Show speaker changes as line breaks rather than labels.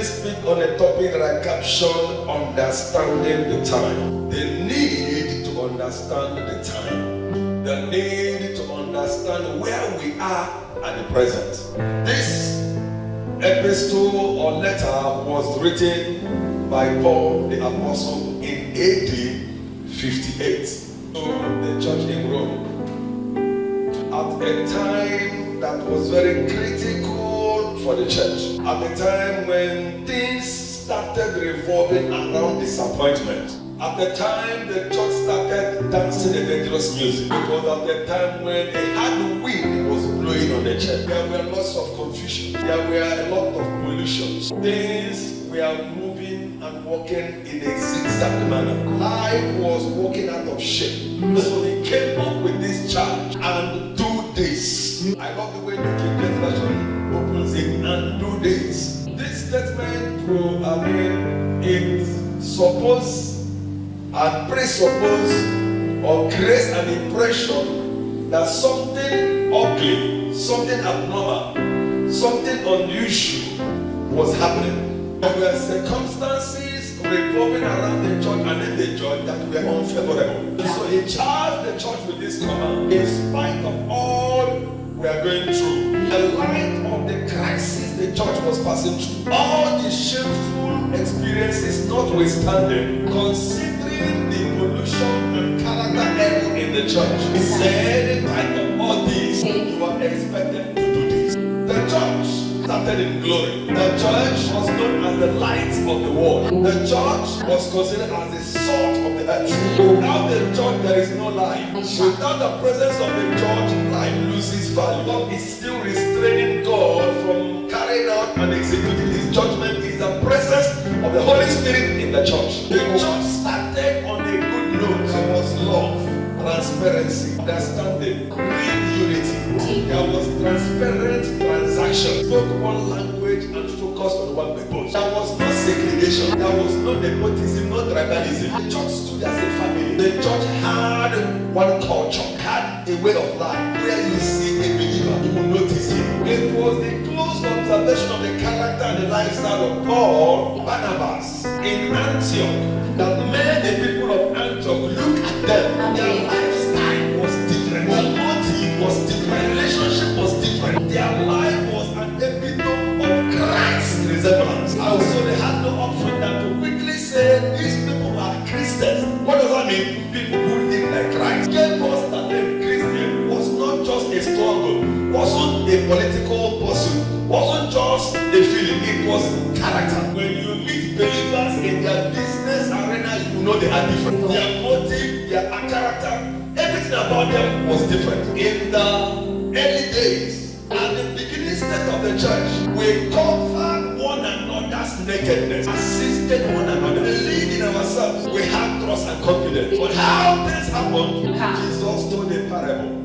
speak on a topic that I captioned understanding the time. The need to understand the time. The need to understand where we are at the present. This epistle or letter was written by Paul the Apostle in AD 58 to the church in Rome at a time that was very critical for the church, at the time when things started revolving around disappointment, at the time the church started dancing a dangerous music. It was at the time when a hard wind was blowing on the church. There were lots of confusion. There were a lot of pollutions. Things were moving and walking in a zigzag manner. Life was walking out of shape. So he came up with this charge: and do this. I love the way the King James Version opens it, and do this. This statement it suppose and presuppose or creates an impression that something ugly, something abnormal, something unusual was happening. There were circumstances revolving around the church and in the church that were unfavorable. So he charged the church with this command: in spite of all we are going through, the light of the crisis the church was passing through, all the shameful experiences notwithstanding, considering the pollution and character error in the church, he said, in spite of all this, you are expected to do this. The church started in glory. The church was known as the light of the world. The church was considered as the salt of the earth. Without the church, there is no life. Without the presence of the church, life loses value. God is still restraining God from carrying out and executing his judgment. Is the presence of the Holy Spirit in the church. The church started on a good note. There was love, transparency, understanding, real unity. There was transparent transaction. Spoke one language and focused on one purpose. There was no segregation. There was no nepotism, no tribalism. The church stood as a family. The church had one culture, had a way of life. Where you see a believer, you will notice him. It was the close observation of the character and the lifestyle of Paul, Barnabas in Antioch that made the people of Antioch look at them. Their lifestyle was different. Their motive was different. Their relationship was different. Their life was an epitome of Christ resemblance. And so they had no option than to quickly say these people are Christians. What does that mean? People who live like Christ. Gave us that the Christian was not just a struggle, wasn't a political pursuit, wasn't just a feeling, it was character. When you meet believers in their business arena, you know they are different. Their motive, their character, everything about them was different. In the early days, at the beginning state of the church, we covered one another's nakedness, assisted one another, believed in ourselves. We had trust and confidence. But how things happened, Jesus told a parable.